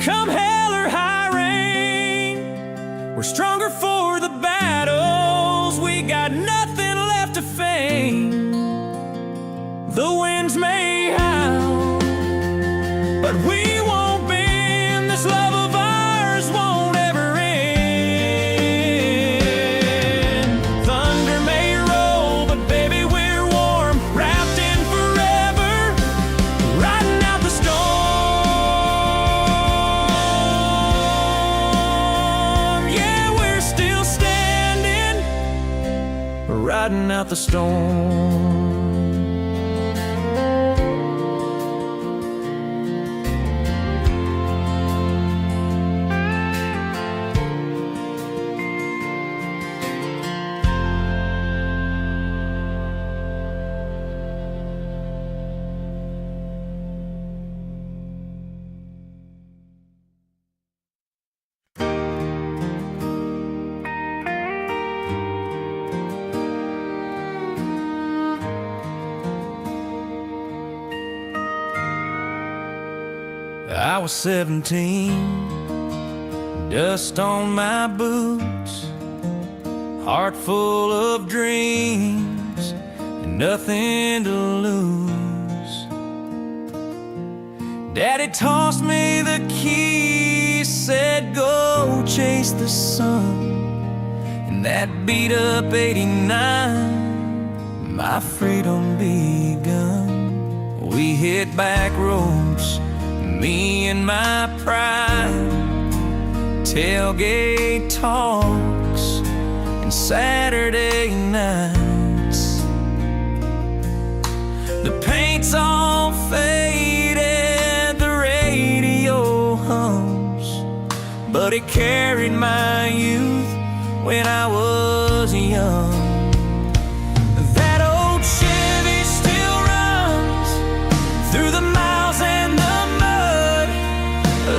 come hell or high rain. We're stronger for the battles, we got nothing left to feign. The winds may howl, but we won't bend. This love of ours won't ever end. Thunder may roll, but baby we're warm, wrapped in forever, riding out the storm. Yeah, we're still standing, riding out the storm. I was 17, dust on my boots, heart full of dreams, and nothing to lose. Daddy tossed me the keys, said go chase the sun. And that beat up 89, my freedom begun. We hit back roads, me and my pride, tailgate talks, and Saturday nights. The paint's all faded, the radio hums, but it carried my youth when I was young. That old Chevy still runs through the miles and the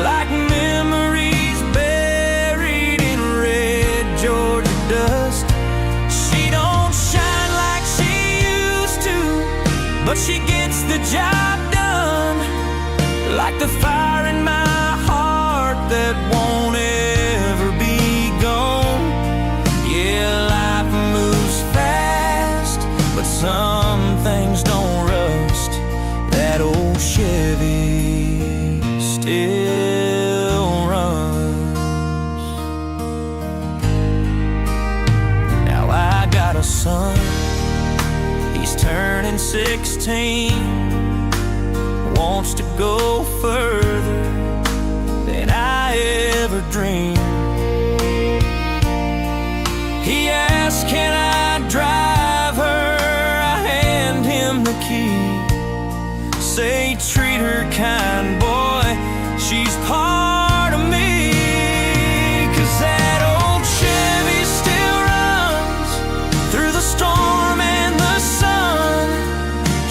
like memories buried in red Georgia dust. She don't shine like she used to, but she gets the job done. Like the fire in my heart that won't ever be gone. Yeah, life moves fast, but some things don't rust. That old Chevy still runs. Now I got a son, he's turning 16, wants to go further than I ever dreamed. He asks, can I drive her? I hand him the key, say treat her kind, boy, she's part of me. 'Cause that old Chevy still runs through the storm and the sun.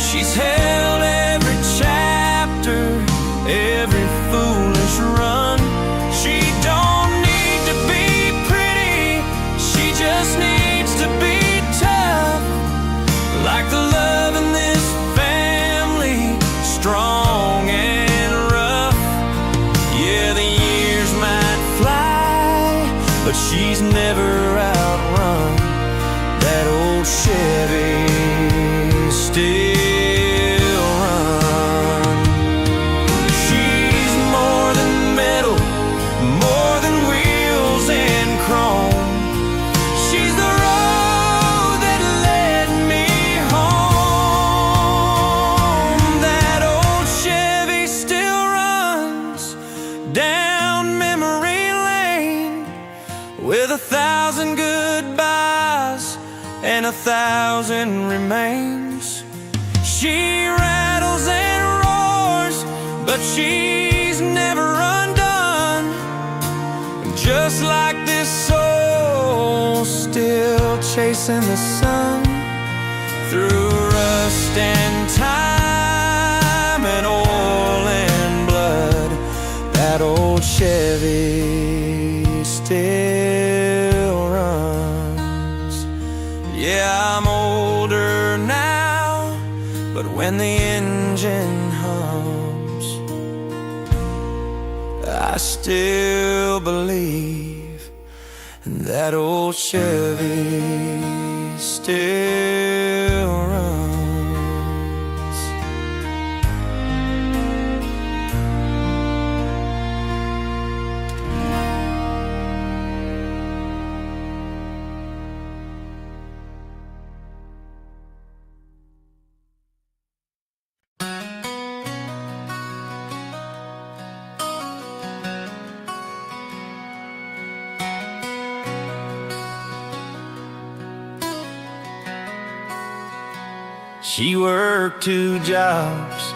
She's held every chapter, every foolish run. She don't need to be pretty, she just needs to be tough. Like the love in this family, strong and rough. Yeah, the years might fly, but she's never outrun. That old Chevy still runs. She's more than metal, more than wheels and chrome. She's the road that led me home. That old Chevy still runs down memory lane with 1,000 goodbyes and 1,000 remains. She rattles and roars, but she's never undone. Just like this soul still chasing the sun through rust and time and oil and blood. That old Chevy still runs. Yeah, I'm older now, but when the engine hums, I I still believe in that old Chevy still runs. She worked 2 jobs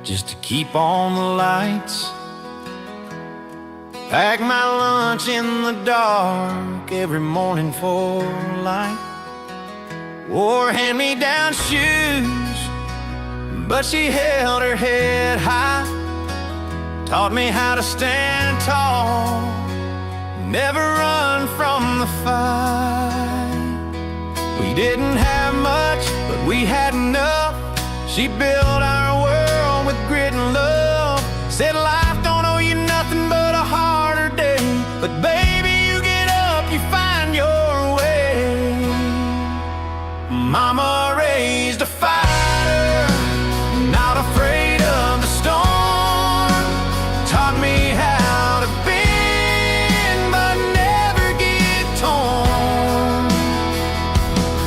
just to keep on the lights. Packed my lunch in the dark every morning for light. Wore hand-me-down shoes, but she held her head high. Taught me how to stand tall, never run from the fight. We didn't have much, but we had enough. She built our world with grit and love. Said life don't owe you nothing but a harder day, but baby, you get up, you find your way. Mama raised a fighter, not afraid of the storm. Taught me how to bend but never get torn.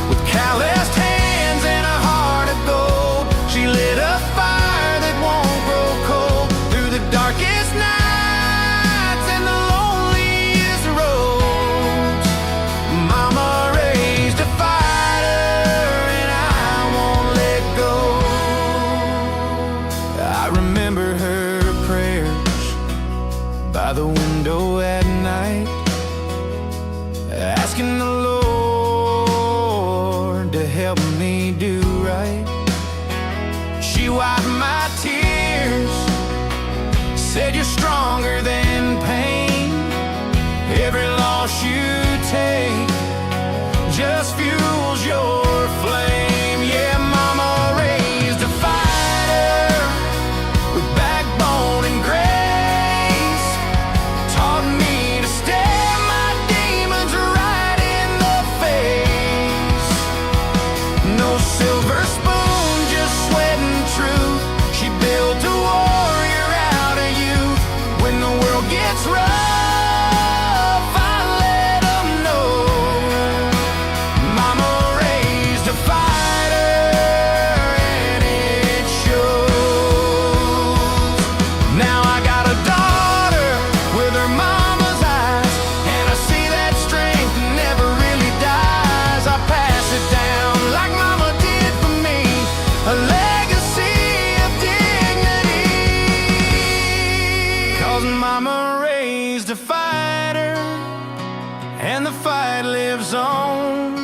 With calloused hands and a heart of gold, she lit a fire that won't grow cold through the darkest nights and the loneliest roads. Mama raised a fighter and I won't let go. I remember her prayers by the window at night, asking the Lord to help me do right. She wiped my tears, said you're stronger than pain. Every loss you take just fuels your flame. Yeah, Mama raised a fighter with backbone and grace. Taught me to stare my demons right in the face. No silver spoon, just sweat and truth. She built a warrior out of you. When the world gets rough, I let them know. Mama raised a fighter and it shows. Now I got a daughter with her mama's eyes, and I see that strength never really dies. I pass it down like Mama did for me, a legacy of dignity. 'Cause Mama raised a fighter, and the fight lives on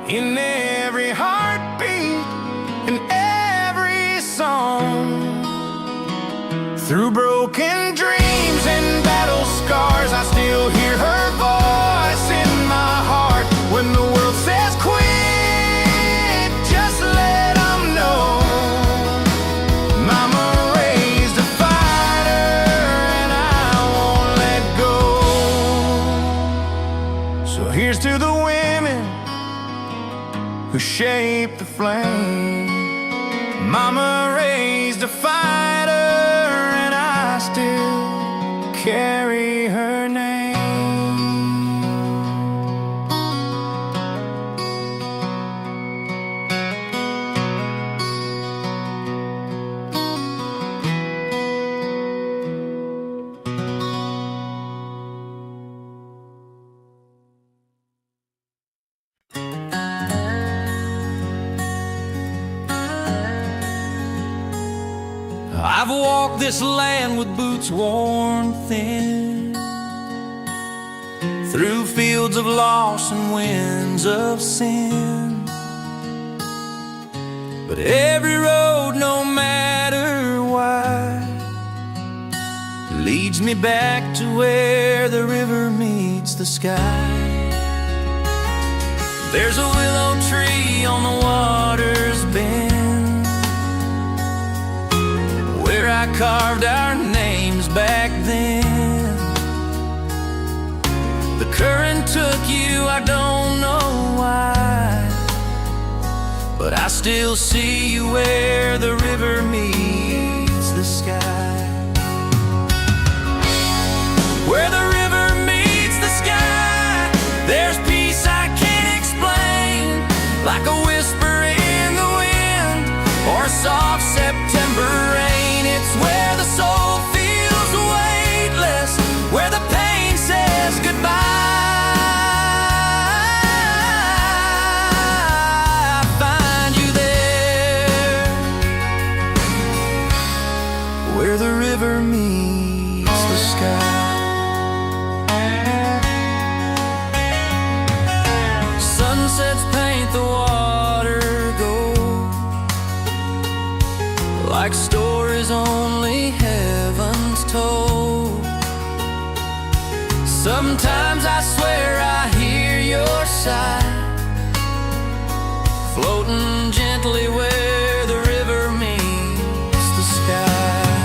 in every heartbeat, in every song. Through broken dreams and battle scars, I still hear her voice in my heart. When the world says quit, just let them know. Mama raised a fighter and I won't let go. So here's to the women who shaped the flame. Mama raised a fighter and I still carry her name. I've walked this land with boots worn thin, through fields of loss and winds of sin. But every road, no matter wide, leads me back to where the river meets the sky. There's a willow tree on the water's bend, where I carved our names back then. The current took you, I don't know why, but I still see you where the river meets the sky. Where the river meets the sky, there's peace I can't explain, like a whisper in the wind or a soft September rain. It's where the soul feels weightless, where the pain says goodbye. I find you there, where the river meets the sky. Sunsets paint the water gold, like stories only heaven's told. Sometimes I swear I hear your sigh, floating gently where the river meets the sky.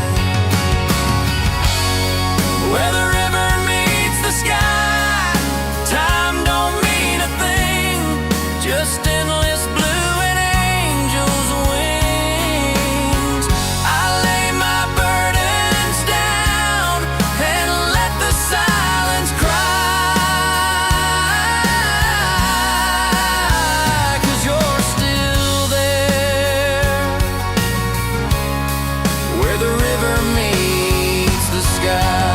Where the river meets the sky, time don't mean a thing, just endless blue and angels' wings. I lay my burdens down and let the silence cry, 'cause you're still there, where the river meets the sky.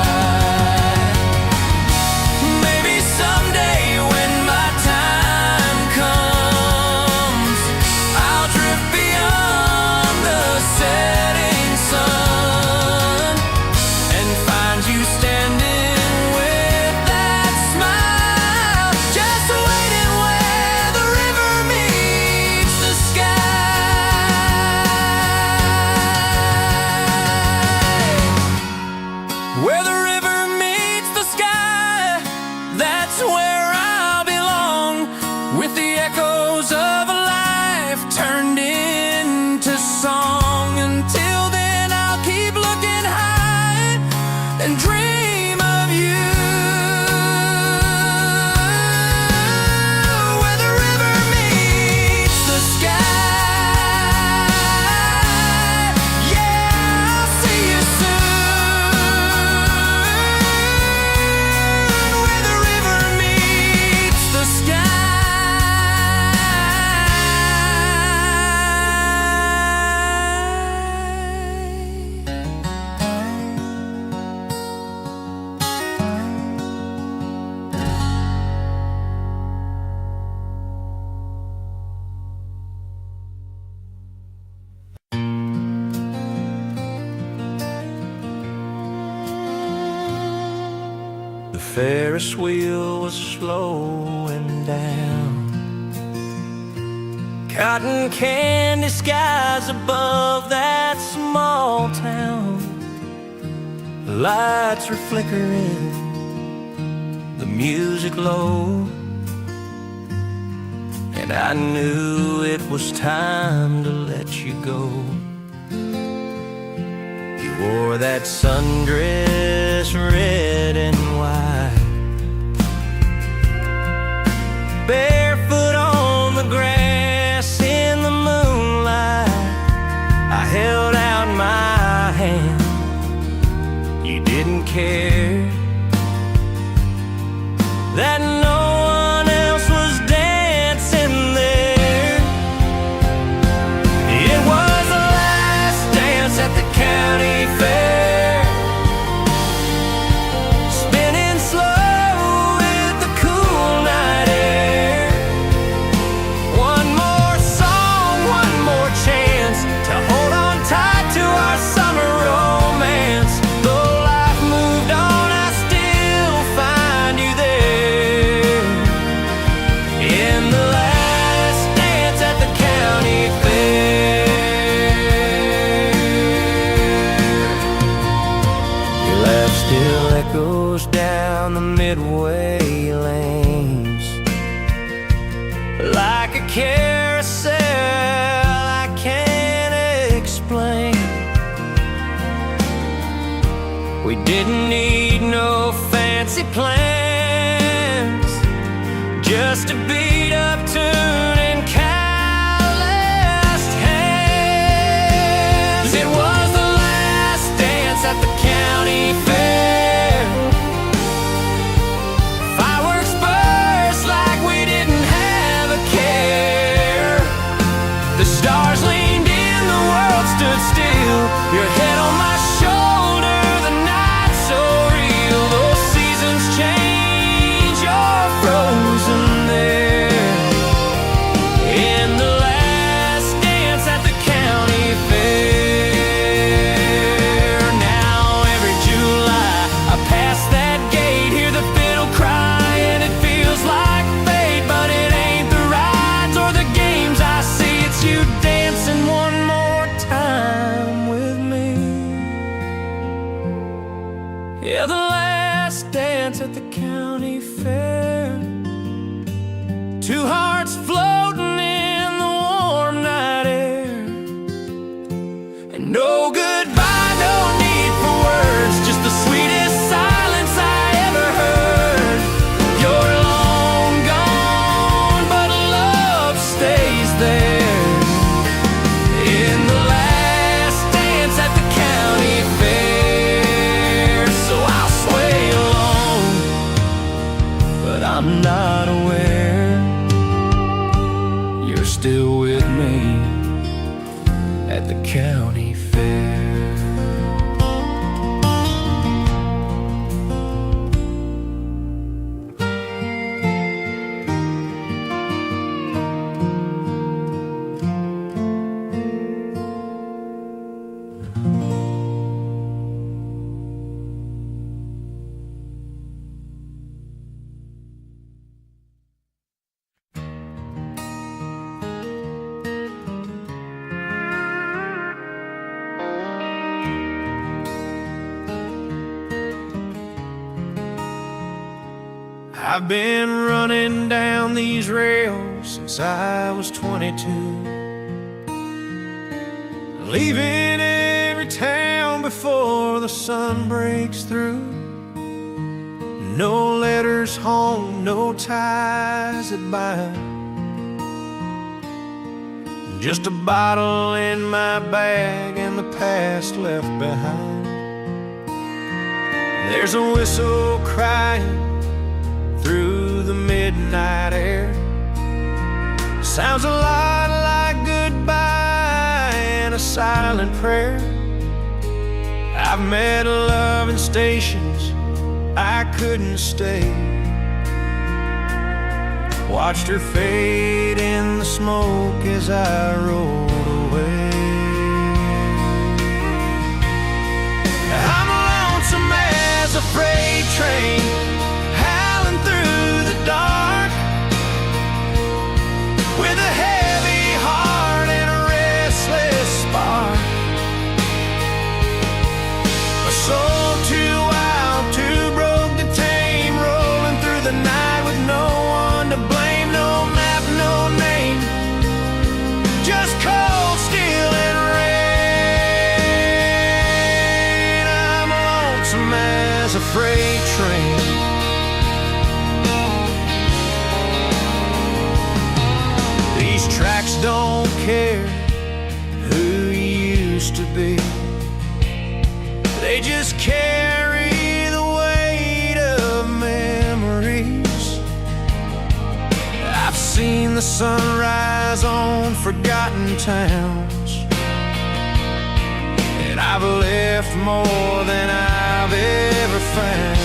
Maybe someday when my time comes, I'll drift beyond the setting sun and find you standing with that smile, just waiting where the river meets the sky. Where the river meets the sky, that's where I'll belong, with the echoes of a life turned into song. Until then I'll keep looking high and dream of you, where the river meets the sky. Yeah, I'll see you soon, where the river meets the sky. The Ferris wheel was slowing down, cotton candy skies above that small town. The lights were flickering, the music low, and I knew it was time to let you go. You wore that sundress red and white, barefoot on the grass in the moonlight. I held out my hand, you didn't care that no one else was dancing there. It was the last dance at the county fair, spinning slow with the cool night air. One more song, one more chance to hold on tight to our summer romance. Though life moved on, I still find you there, in the last dance at the county fair. Your laugh still echoes down the midway lanes, like a carousel I can't explain. We didn't need no fancy plans, just a beat up tune and calloused hands. It was the last dance at the county fair. Fireworks burst like we didn't have a care. The stars leaned in, the world stood still. Your head on my shoulder, the night so real. Those seasons change, you're frozen there. In the last dance at the county fair. Now every July I pass that gate, hear the fiddle cry, and it feels like fate. But it ain't the rides or the games I see, it's you dancing one more time with me. Yeah, the last dance at the county fair. Two hearts floating in the warm night air. And no goodbye, no need for words, just the sweetest silence I ever heard. You're long gone, but love stays there. In the last dance at the county fair. So I'll sway along, but I'm not aware you're still with me at the county fair. I've been running down these rails since I was 22, leaving every town before the sun breaks through. No letters home, no ties that bind, just a bottle in my bag and the past left behind. There's a whistle crying through the midnight air. Sounds a lot like goodbye and a silent prayer. I've met love in stations I couldn't stay, watched her fade in the smoke as I rolled away. I'm lonesome as a freight train through the dark, with a heavy heart and a restless spark. A soul too wild, too broke to tame, rolling through the night with no one to blame. No map, no name, just cold steel and rain. I'm lonesome as a freight train. Tracks don't care who you used to be, they just carry the weight of memories. I've seen the sunrise on forgotten towns, and I've left more than I've ever found.